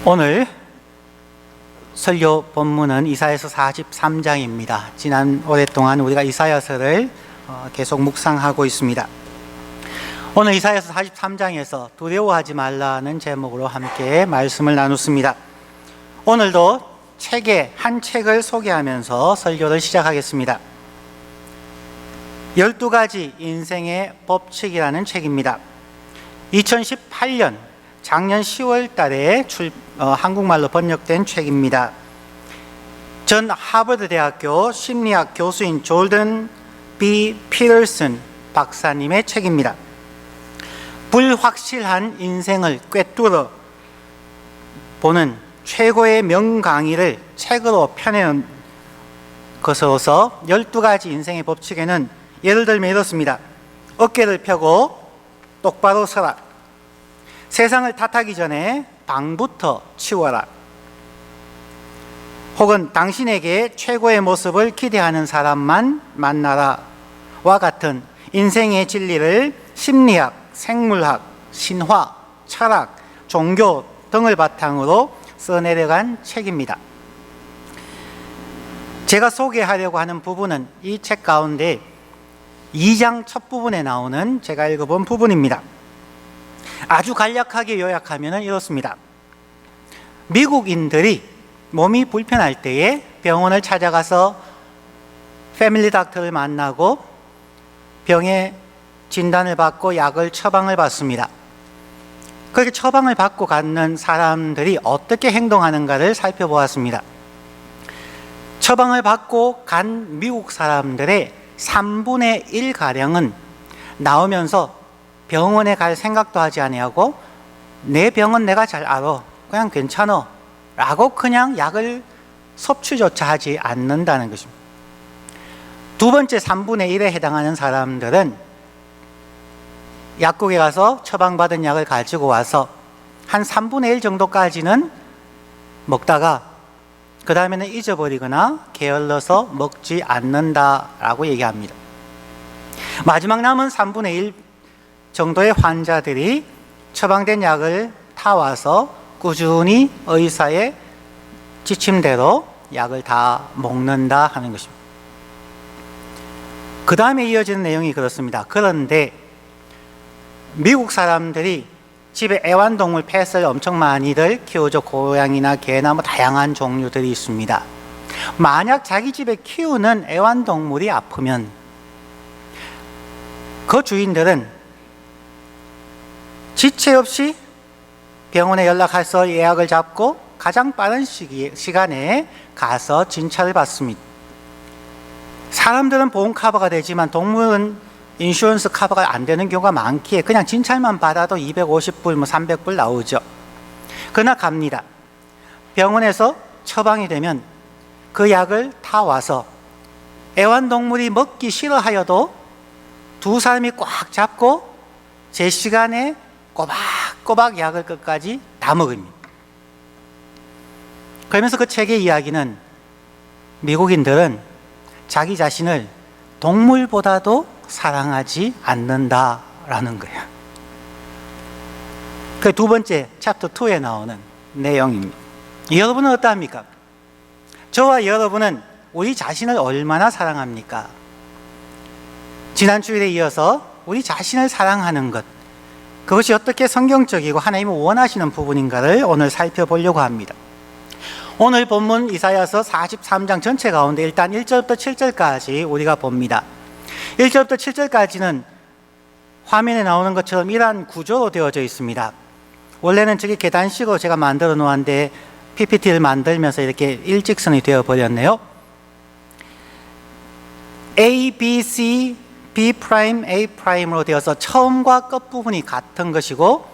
오늘 설교 본문은 이사야서 43장입니다. 지난 오랫동안 우리가 이사야서를 계속 묵상하고 있습니다. 오늘 이사야서 43장에서 두려워하지 말라는 제목으로 함께 말씀을 나눴습니다. 오늘도 한 책을 소개하면서 설교를 시작하겠습니다. 12가지 인생의 법칙이라는 책입니다. 2018년 작년 10월 달에 한국말로 번역된 책입니다. 전 하버드 대학교 심리학 교수인 조던 B. 피터슨 박사님의 책입니다. 불확실한 인생을 꿰뚫어 보는 최고의 명강의를 책으로 펴내는 것으로서 12가지 인생의 법칙에는 예를 들면 이렇습니다. 어깨를 펴고 똑바로 서라. 세상을 탓하기 전에 방부터 치워라. 혹은 당신에게 최고의 모습을 기대하는 사람만 만나라 와 같은 인생의 진리를 심리학, 생물학, 신화, 철학, 종교 등을 바탕으로 써내려간 책입니다. 제가 소개하려고 하는 부분은 이 책 가운데 2장 첫 부분에 나오는 제가 읽어본 부분입니다. 아주 간략하게 요약하면 이렇습니다. 미국인들이 몸이 불편할 때에 병원을 찾아가서 패밀리 닥터를 만나고 병의 진단을 받고 약을 처방을 받습니다. 그렇게 처방을 받고 가는 사람들이 어떻게 행동하는가를 살펴보았습니다. 처방을 받고 간 미국 사람들의 3분의 1가량은 나오면서 병원에 갈 생각도 하지 아니하고 내 병은 내가 잘 알아, 그냥 괜찮아 라고 그냥 약을 섭취조차 하지 않는다는 것입니다. 두 번째 3분의 1에 해당하는 사람들은 약국에 가서 처방받은 약을 가지고 와서 한 3분의 1 정도까지는 먹다가 그 다음에는 잊어버리거나 게을러서 먹지 않는다라고 얘기합니다. 마지막 남은 3분의 1 정도의 환자들이 처방된 약을 타와서 꾸준히 의사의 지침대로 약을 다 먹는다 하는 것입니다. 그 다음에 이어지는 내용이 그렇습니다. 그런데 미국 사람들이 집에 애완동물 펫을 엄청 많이들 키우죠. 고양이나 개나 다양한 종류들이 있습니다. 만약 자기 집에 키우는 애완동물이 아프면 그 주인들은 지체 없이 병원에 연락해서 예약을 잡고 가장 빠른 시간에 가서 진찰을 받습니다. 사람들은 보험 커버가 되지만 동물은 인슈런스 커버가 안 되는 경우가 많기에 그냥 진찰만 받아도 250불, 300불 나오죠. 그러나 갑니다. 병원에서 처방이 되면 그 약을 타와서 애완동물이 먹기 싫어하여도 두 사람이 꽉 잡고 제 시간에 꼬박꼬박 약을 끝까지 다 먹습니다. 그러면서 그 책의 이야기는 미국인들은 자기 자신을 동물보다도 사랑하지 않는다라는 거예요. 그 두 번째 챕터 2에 나오는 내용입니다. 여러분은 어떠합니까? 저와 여러분은 우리 자신을 얼마나 사랑합니까? 지난 주일에 이어서 우리 자신을 사랑하는 것, 그것이 어떻게 성경적이고 하나님이 원하시는 부분인가를 오늘 살펴보려고 합니다. 오늘 본문 이사야서 43장 전체 가운데 일단 1절부터 7절까지 우리가 봅니다. 1절부터 7절까지는 화면에 나오는 것처럼 이러한 구조로 되어져 있습니다. 원래는 저기 계단식으로 제가 만들어 놓았는데 PPT를 만들면서 이렇게 일직선이 되어 버렸네요. A, B, C, B', A'으로 되어서 처음과 끝부분이 같은 것이고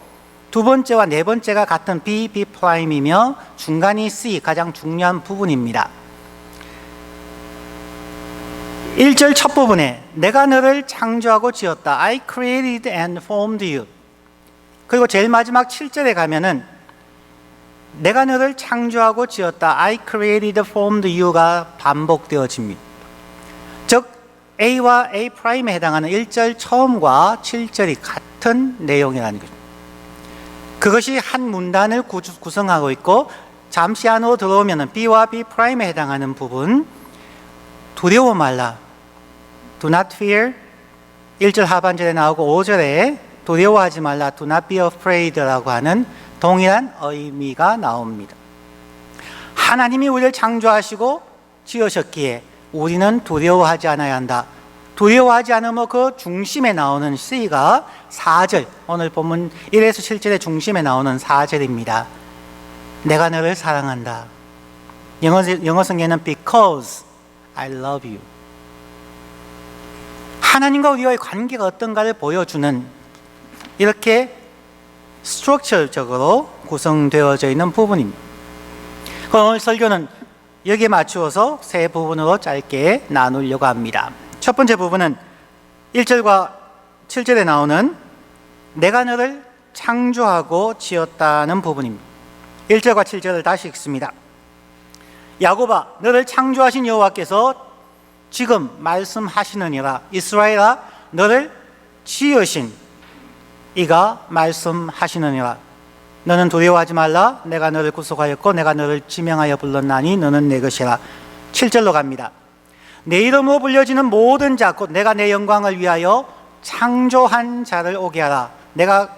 두 번째와 네 번째가 같은 B, B'이며 중간이 C, 가장 중요한 부분입니다. 1절 첫 부분에 내가 너를 창조하고 지었다. I created and formed you. 그리고 제일 마지막 7절에 가면은 내가 너를 창조하고 지었다. I created, formed you가 반복되어집니다. 즉 A와 A'에 해당하는 1절 처음과 7절이 같은 내용이라는 것입니다. 그것이 한 문단을 구성하고 있고, 잠시 안으로 들어오면 B와 B 프라임에 해당하는 부분, 두려워 말라, do not fear, 1절 하반절에 나오고 5절에 두려워하지 말라, do not be afraid라고 하는 동일한 의미가 나옵니다. 하나님이 우리를 창조하시고 지으셨기에 우리는 두려워하지 않아야 한다. 두려워하지 않으면 그 중심에 나오는 C가 4절, 오늘 본문 1에서 7절의 중심에 나오는 4절입니다. 내가 너를 사랑한다. 영어 성경에는 because I love you. 하나님과 우리와의 관계가 어떤가를 보여주는, 이렇게 스트럭처적으로 구성되어져 있는 부분입니다. 오늘 설교는 여기에 맞추어서 세 부분으로 짧게 나누려고 합니다. 첫 번째 부분은 1절과 7절에 나오는 내가 너를 창조하고 지었다는 부분입니다. 1절과 7절을 다시 읽습니다. 야곱아, 너를 창조하신 여호와께서 지금 말씀하시느니라. 이스라엘아, 너를 지으신 이가 말씀하시느니라. 너는 두려워하지 말라. 내가 너를 구속하였고 내가 너를 지명하여 불렀나니 너는 내 것이라. 7절로 갑니다. 내 이름으로 불려지는 모든 자, 곧 내가 내 영광을 위하여 창조한 자를 오게 하라.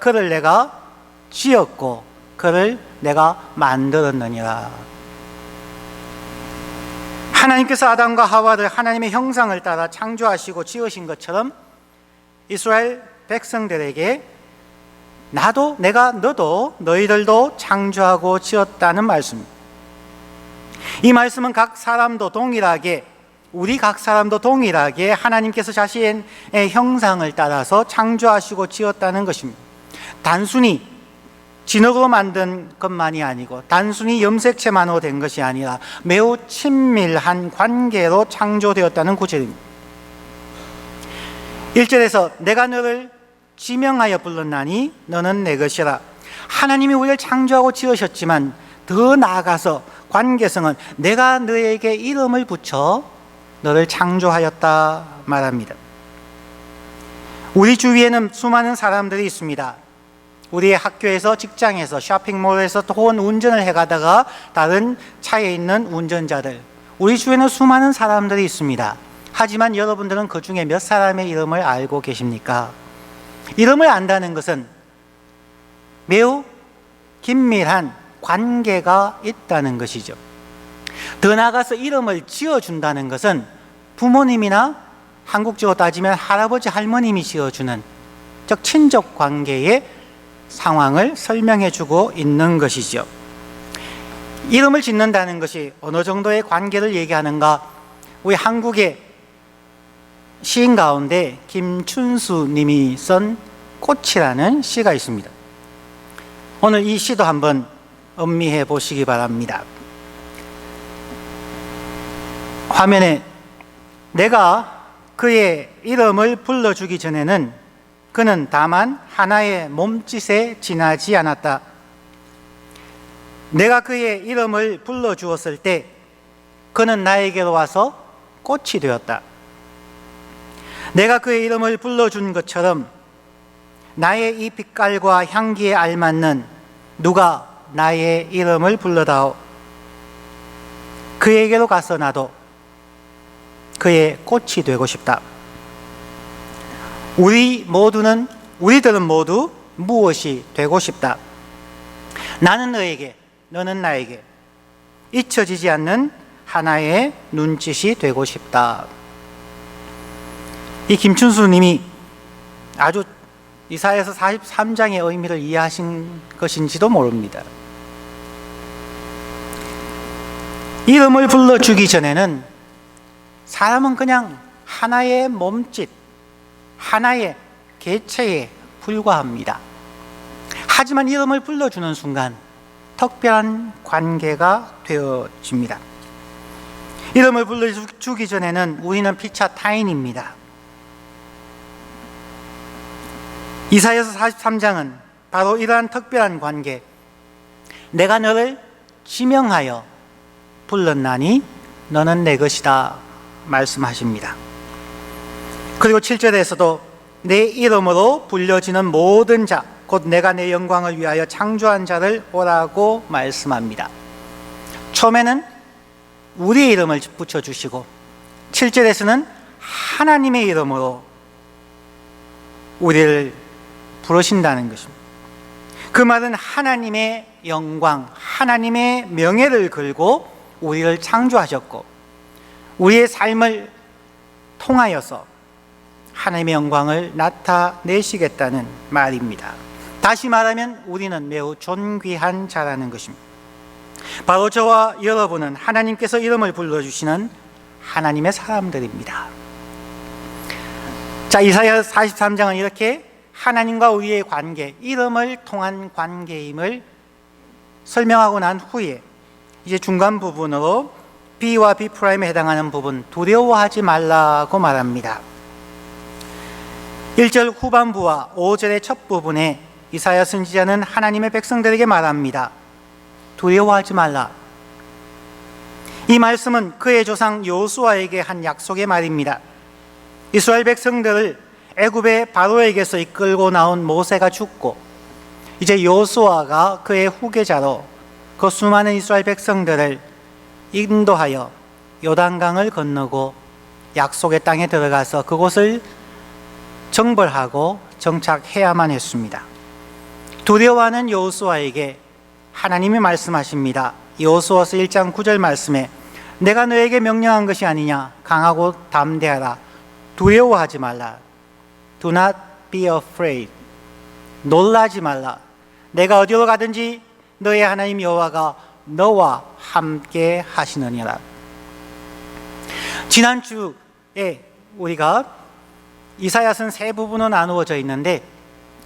그를 내가 지었고 그를 내가 만들었느니라. 하나님께서 아담과 하와를 하나님의 형상을 따라 창조하시고 지으신 것처럼 이스라엘 백성들에게 너도 너희들도 창조하고 지었다는 말씀입니다. 이 말씀은 우리 각 사람도 동일하게 하나님께서 자신의 형상을 따라서 창조하시고 지었다는 것입니다. 단순히 진흙으로 만든 것만이 아니고 단순히 염색체만으로 된 것이 아니라 매우 친밀한 관계로 창조되었다는 구절입니다. 1절에서 내가 너를 지명하여 불렀나니 너는 내 것이라. 하나님이 우리를 창조하고 지으셨지만 더 나아가서 관계성은 내가 너에게 이름을 붙여 너를 창조하였다 말합니다. 우리 주위에는 수많은 사람들이 있습니다. 우리의 학교에서, 직장에서, 쇼핑몰에서 혹은 운전을 해가다가 다른 차에 있는 운전자들, 우리 주위에는 수많은 사람들이 있습니다. 하지만 여러분들은 그 중에 몇 사람의 이름을 알고 계십니까? 이름을 안다는 것은 매우 긴밀한 관계가 있다는 것이죠. 더 나아가서 이름을 지어준다는 것은 부모님이나 한국적으로 따지면 할아버지 할머님이 지어주는, 즉 친족 관계의 상황을 설명해주고 있는 것이죠. 이름을 짓는다는 것이 어느 정도의 관계를 얘기하는가? 우리 한국의 시인 가운데 김춘수 님이 쓴 꽃이라는 시가 있습니다. 오늘 이 시도 한번 음미해 보시기 바랍니다. 화면에 내가 그의 이름을 불러주기 전에는 그는 다만 하나의 몸짓에 지나지 않았다. 내가 그의 이름을 불러주었을 때 그는 나에게로 와서 꽃이 되었다. 내가 그의 이름을 불러준 것처럼 나의 이 빛깔과 향기에 알맞는 누가 나의 이름을 불러다오. 그에게로 가서 나도 그의 꽃이 되고 싶다. 우리들은 모두 무엇이 되고 싶다. 나는 너에게, 너는 나에게 잊혀지지 않는 하나의 눈짓이 되고 싶다. 이 김춘수 님이 아주 이사야서 43장의 의미를 이해하신 것인지도 모릅니다. 이름을 불러주기 전에는 사람은 그냥 하나의 몸짓, 하나의 개체에 불과합니다. 하지만 이름을 불러주는 순간 특별한 관계가 되어집니다. 이름을 불러주기 전에는 우리는 피차 타인입니다. 이사야서 43장은 바로 이러한 특별한 관계, 내가 너를 지명하여 불렀나니 너는 내 것이다 말씀하십니다. 그리고 7절에서도 내 이름으로 불려지는 모든 자, 곧 내가 내 영광을 위하여 창조한 자를 오라고 말씀합니다. 처음에는 우리의 이름을 붙여주시고 7절에서는 하나님의 이름으로 우리를 부르신다는 것입니다. 그 말은 하나님의 영광, 하나님의 명예를 걸고 우리를 창조하셨고 우리의 삶을 통하여서 하나님의 영광을 나타내시겠다는 말입니다. 다시 말하면 우리는 매우 존귀한 자라는 것입니다. 바로 저와 여러분은 하나님께서 이름을 불러주시는 하나님의 사람들입니다. 자, 이사야 43장은 이렇게 하나님과 우리의 관계, 이름을 통한 관계임을 설명하고 난 후에 이제 중간 부분으로 B와 B'에 해당하는 부분, 두려워하지 말라고 말합니다. 1절 후반부와 5절의 첫 부분에 이사야 선지자는 하나님의 백성들에게 말합니다. 두려워하지 말라. 이 말씀은 그의 조상 여호수아에게 한 약속의 말입니다. 이스라엘 백성들을 애굽의 바로에게서 이끌고 나온 모세가 죽고 이제 여호수아가 그의 후계자로 그 수많은 이스라엘 백성들을 인도하여 요단강을 건너고 약속의 땅에 들어가서 그곳을 정벌하고 정착해야만 했습니다. 두려워하는 여호수아에게 하나님이 말씀하십니다. 여호수아서 1장 9절 말씀에 내가 너에게 명령한 것이 아니냐. 강하고 담대하라. 두려워하지 말라. Do not be afraid. 놀라지 말라. 내가 어디로 가든지 너의 하나님 여호와가 너와 함께 하시느니라. 지난주에 우리가 이사야서는 세 부분으로 나누어져 있는데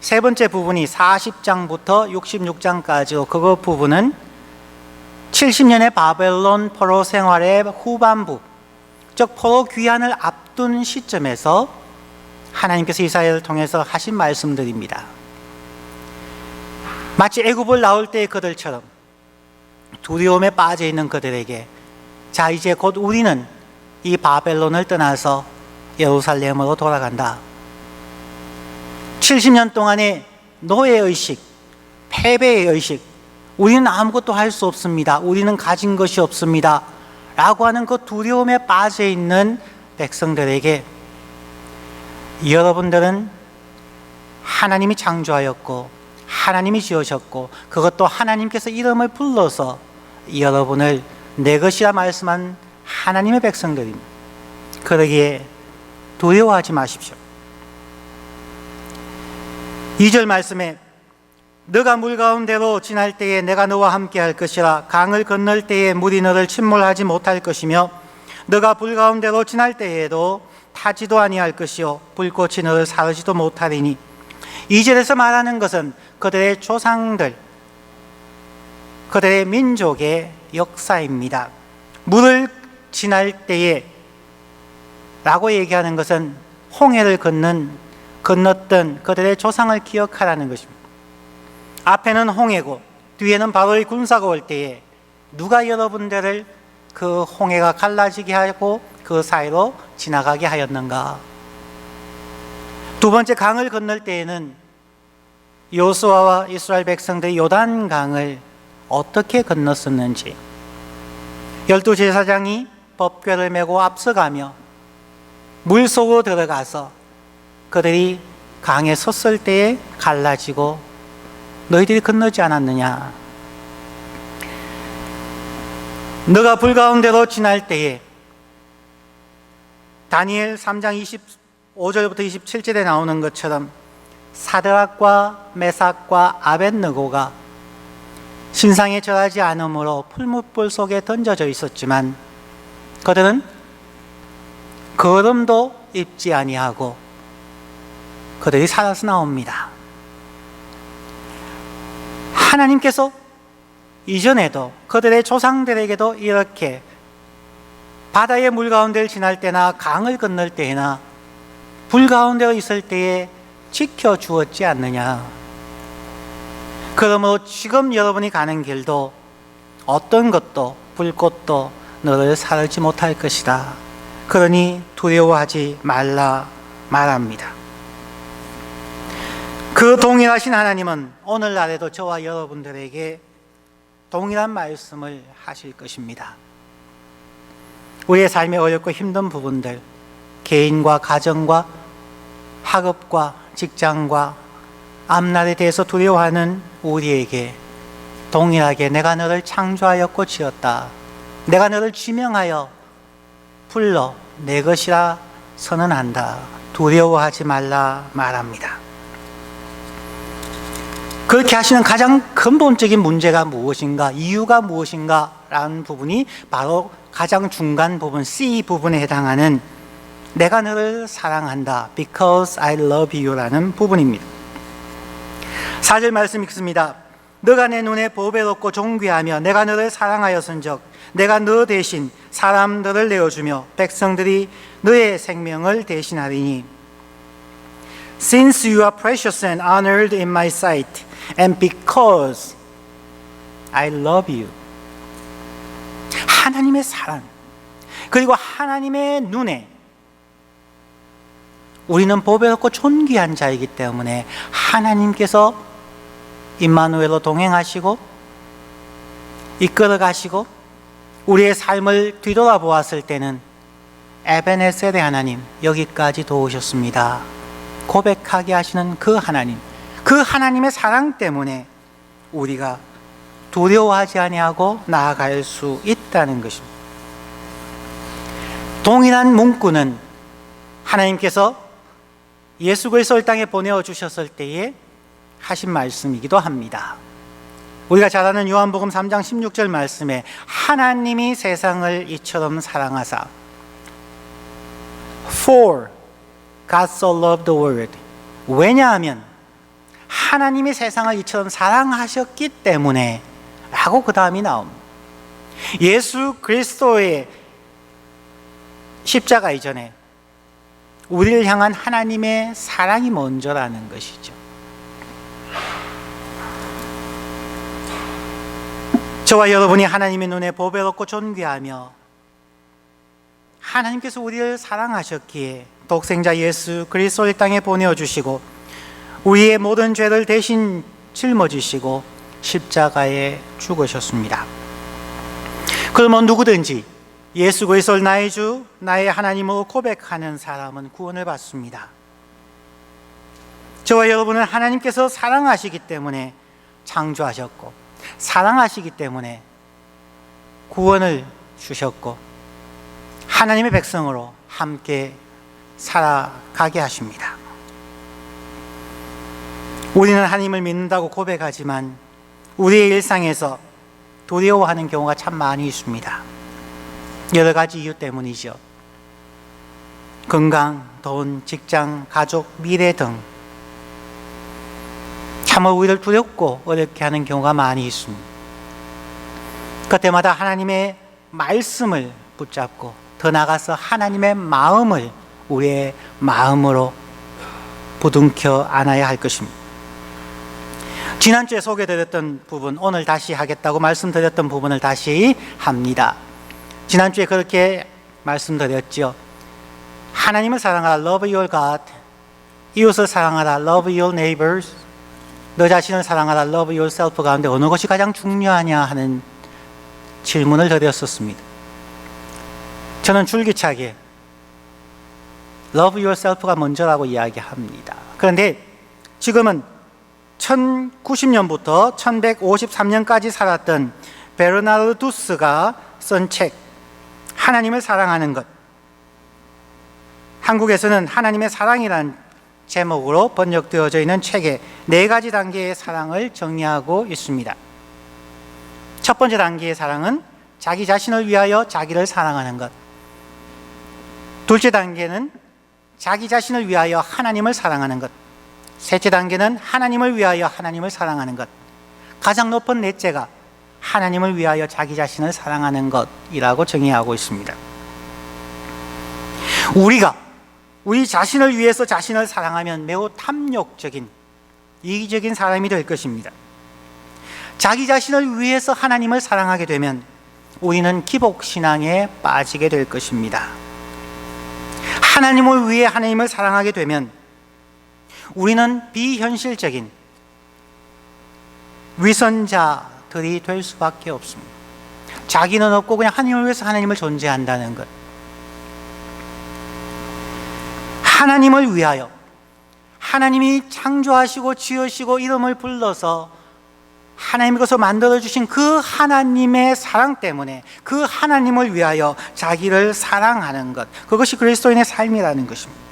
세 번째 부분이 40장부터 66장까지로 그 부분은 70년의 바벨론 포로 생활의 후반부, 즉 포로 귀환을 앞둔 시점에서 하나님께서 이사야를 통해서 하신 말씀들입니다. 마치 애굽을 나올 때의 그들처럼 두려움에 빠져 있는 그들에게 자, 이제 곧 우리는 이 바벨론을 떠나서 예루살렘으로 돌아간다. 70년 동안의 노예의식, 패배의 의식, 우리는 아무것도 할 수 없습니다. 우리는 가진 것이 없습니다. 라고 하는 그 두려움에 빠져 있는 백성들에게 여러분들은 하나님이 창조하였고 하나님이 지으셨고 그것도 하나님께서 이름을 불러서 여러분을 내 것이라 말씀한 하나님의 백성들입니다. 그러기에 두려워하지 마십시오. 2절 말씀에 너가 물 가운데로 지날 때에 내가 너와 함께 할 것이라. 강을 건널 때에 물이 너를 침몰하지 못할 것이며 너가 불 가운데로 지날 때에도 타지도 아니할 것이요 불꽃이 너를 사르지도 못하리니. 2절에서 말하는 것은 그들의 조상들, 그들의 민족의 역사입니다. 물을 지날 때에 라고 얘기하는 것은 홍해를 건넜던 그들의 조상을 기억하라는 것입니다. 앞에는 홍해고 뒤에는 바로의 군사가 올 때에 누가 여러분들을 그 홍해가 갈라지게 하고 그 사이로 지나가게 하였는가? 두 번째 강을 건널 때에는 여호수아와 이스라엘 백성들이 요단강을 어떻게 건넜었는지 12제사장이 법궤를 메고 앞서가며 물속으로 들어가서 그들이 강에 섰을 때에 갈라지고 너희들이 건너지 않았느냐? 너가 불 가운데로 지날 때에 다니엘 3장 25절부터 27절에 나오는 것처럼 사드락과 메삭과 아벳느고가 신상에 절하지 않으므로 풀무불 속에 던져져 있었지만 그들은 거름도 입지 아니하고 그들이 살아서 나옵니다. 하나님께서 이전에도 그들의 조상들에게도 이렇게 바다의 물 가운데를 지날 때나 강을 건널 때나 불 가운데 있을 때에 지켜주었지 않느냐. 그러므로 지금 여러분이 가는 길도 어떤 것도 불꽃도 너를 사르지 못할 것이다. 그러니 두려워하지 말라 말합니다. 그 동일하신 하나님은 오늘날에도 저와 여러분들에게 동일한 말씀을 하실 것입니다. 우리의 삶의 어렵고 힘든 부분들, 개인과 가정과 학업과 직장과 앞날에 대해서 두려워하는 우리에게 동일하게 내가 너를 창조하였고 지었다, 내가 너를 지명하여 불러 내 것이라 선언한다, 두려워하지 말라 말합니다. 그렇게 하시는 가장 근본적인 문제가 무엇인가, 이유가 무엇인가 라는 부분이 바로 가장 중간 부분 C 부분에 해당하는 내가 너를 사랑한다, because I love you 라는 부분입니다. 4절 말씀 읽습니다. 너가 내 눈에 보배롭고 존귀하며 내가 너를 사랑하였은즉 내가 너 대신 사람들을 내어주며 백성들이 너의 생명을 대신하리니. Since you are precious and honored in my sight and because I love you. 하나님의 사랑, 그리고 하나님의 눈에 우리는 보배롭고 존귀한 자이기 때문에 하나님께서 임마누엘로 동행하시고 이끌어 가시고 우리의 삶을 뒤돌아보았을 때는 에베네셀의 하나님, 여기까지 도우셨습니다 고백하게 하시는 그 하나님, 그 하나님의 사랑 때문에 우리가 두려워하지 아니하고 나아갈 수 있다는 것입니다. 동일한 문구는 하나님께서 예수 그리스도를 땅에 보내어 주셨을 때에 하신 말씀이기도 합니다. 우리가 잘 아는 요한복음 3장 16절 말씀에 하나님이 세상을 이처럼 사랑하사 For God so loved the world. 왜냐하면 하나님이 세상을 이처럼 사랑하셨기 때문에 라고 그 다음이 나옵니다. 예수 그리스도의 십자가 이전에 우리를 향한 하나님의 사랑이 먼저라는 것이죠. 저와 여러분이 하나님의 눈에 보배롭고 존귀하며 하나님께서 우리를 사랑하셨기에 독생자 예수 그리스도를 땅에 보내어주시고 우리의 모든 죄를 대신 짊어지시고 십자가에 죽으셨습니다. 그러면 누구든지 예수 그리스도를 나의 주, 나의 하나님으로 고백하는 사람은 구원을 받습니다. 저와 여러분은 하나님께서 사랑하시기 때문에 창조하셨고 사랑하시기 때문에 구원을 주셨고 하나님의 백성으로 함께 살아가게 하십니다. 우리는 하나님을 믿는다고 고백하지만 우리의 일상에서 두려워하는 경우가 참 많이 있습니다. 여러 가지 이유 때문이죠. 건강, 돈, 직장, 가족, 미래 등 참으로 우리를 두렵고 어렵게 하는 경우가 많이 있습니다. 그때마다 하나님의 말씀을 붙잡고 더 나아가서 하나님의 마음을 우리의 마음으로 부둥켜 안아야 할 것입니다. 지난주에 소개드렸던 부분, 오늘 다시 하겠다고 말씀드렸던 부분을 다시 합니다. 지난주에 그렇게 말씀드렸죠. 하나님을 사랑하라, love your God. 이웃을 사랑하라, love your neighbors. 너 자신을 사랑하라, love yourself 가운데 어느 것이 가장 중요하냐 하는 질문을 드렸었습니다. 저는 줄기차게 love yourself가 먼저라고 이야기합니다. 그런데 지금은 1090년부터 1153년까지 살았던 베르나르두스가 쓴 책 하나님을 사랑하는 것, 한국에서는 하나님의 사랑이라는 제목으로 번역되어져 있는 책에 4가지 단계의 사랑을 정리하고 있습니다. 첫 번째 단계의 사랑은 자기 자신을 위하여 자기를 사랑하는 것. 둘째 단계는 자기 자신을 위하여 하나님을 사랑하는 것. 셋째 단계는 하나님을 위하여 하나님을 사랑하는 것. 가장 높은 넷째가 하나님을 위하여 자기 자신을 사랑하는 것이라고 정의하고 있습니다. 우리가 우리 자신을 위해서 자신을 사랑하면 매우 탐욕적인, 이기적인 사람이 될 것입니다. 자기 자신을 위해서 하나님을 사랑하게 되면 우리는 기복신앙에 빠지게 될 것입니다. 하나님을 위해 하나님을 사랑하게 되면 우리는 비현실적인 위선자들이 될 수밖에 없습니다. 자기는 없고 그냥 하나님을 위해서 하나님을 존재한다는 것. 하나님을 위하여 하나님이 창조하시고 지으시고 이름을 불러서 하나님이 것을 만들어주신 그 하나님의 사랑 때문에 그 하나님을 위하여 자기를 사랑하는 것, 그것이 그리스도인의 삶이라는 것입니다.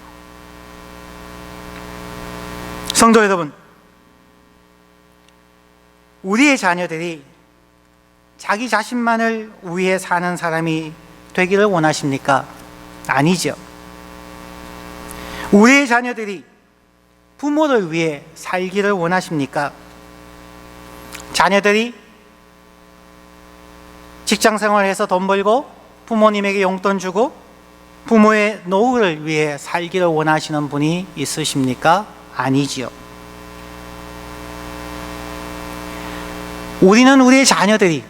성도 여러분, 우리의 자녀들이 자기 자신만을 위해 사는 사람이 되기를 원하십니까? 아니죠. 우리의 자녀들이 부모를 위해 살기를 원하십니까? 자녀들이 직장 생활해서 돈 벌고 부모님에게 용돈 주고 부모의 노후를 위해 살기를 원하시는 분이 있으십니까? 아니지요. 우리는 우리의 자녀들이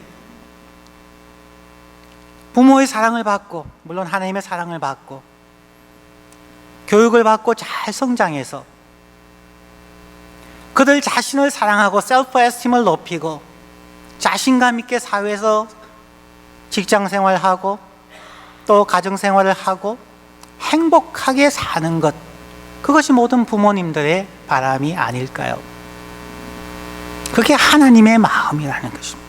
부모의 사랑을 받고, 물론 하나님의 사랑을 받고, 교육을 받고 잘 성장해서 그들 자신을 사랑하고 셀프 에스팀을 높이고 자신감 있게 사회에서 직장 생활하고 또 가정 생활을 하고 행복하게 사는 것, 그것이 모든 부모님들의 바람이 아닐까요? 그게 하나님의 마음이라는 것입니다.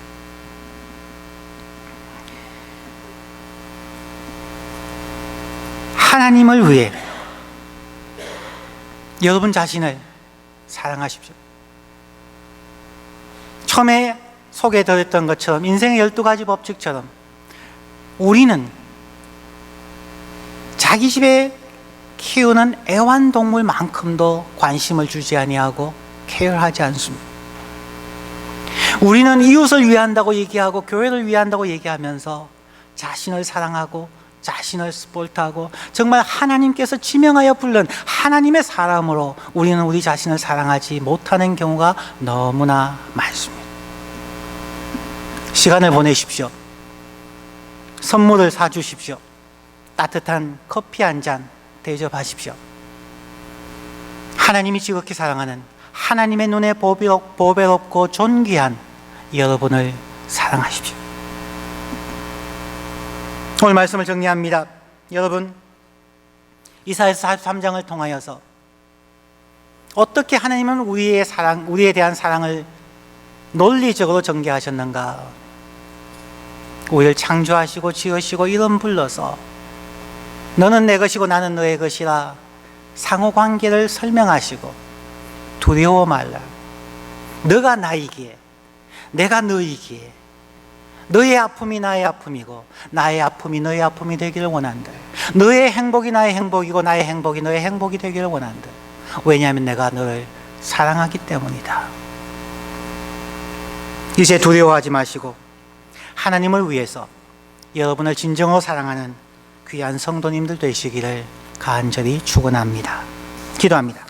하나님을 위해 여러분 자신을 사랑하십시오. 처음에 소개해드렸던 것처럼 인생의 12가지 법칙처럼 우리는 자기 집에 키우는 애완동물만큼도 관심을 주지 아니하고 케어하지 않습니다. 우리는 이웃을 위한다고 얘기하고 교회를 위한다고 얘기하면서 자신을 사랑하고 자신을 스포트하고 정말 하나님께서 지명하여 부른 하나님의 사람으로 우리는 우리 자신을 사랑하지 못하는 경우가 너무나 많습니다. 시간을 보내십시오. 선물을 사주십시오. 따뜻한 커피 한 잔 대접하십시오. 하나님이 지극히 사랑하는 하나님의 눈에 보배롭고 존귀한 여러분을 사랑하십시오. 오늘 말씀을 정리합니다. 여러분, 이사야서 43장을 통하여서 어떻게 하나님은 우리에 대한 사랑을 논리적으로 전개하셨는가? 우리를 창조하시고 지으시고 이름 불러서 너는 내 것이고 나는 너의 것이라 상호관계를 설명하시고 두려워 말라. 너가 나이기에 내가 너이기에 너의 아픔이 나의 아픔이고 나의 아픔이 너의 아픔이 되기를 원한다. 너의 행복이 나의 행복이고 나의 행복이 너의 행복이 되기를 원한다. 왜냐하면 내가 너를 사랑하기 때문이다. 이제 두려워하지 마시고 하나님을 위해서 여러분을 진정으로 사랑하는 귀한 성도님들 되시기를 간절히 축원합니다. 기도합니다.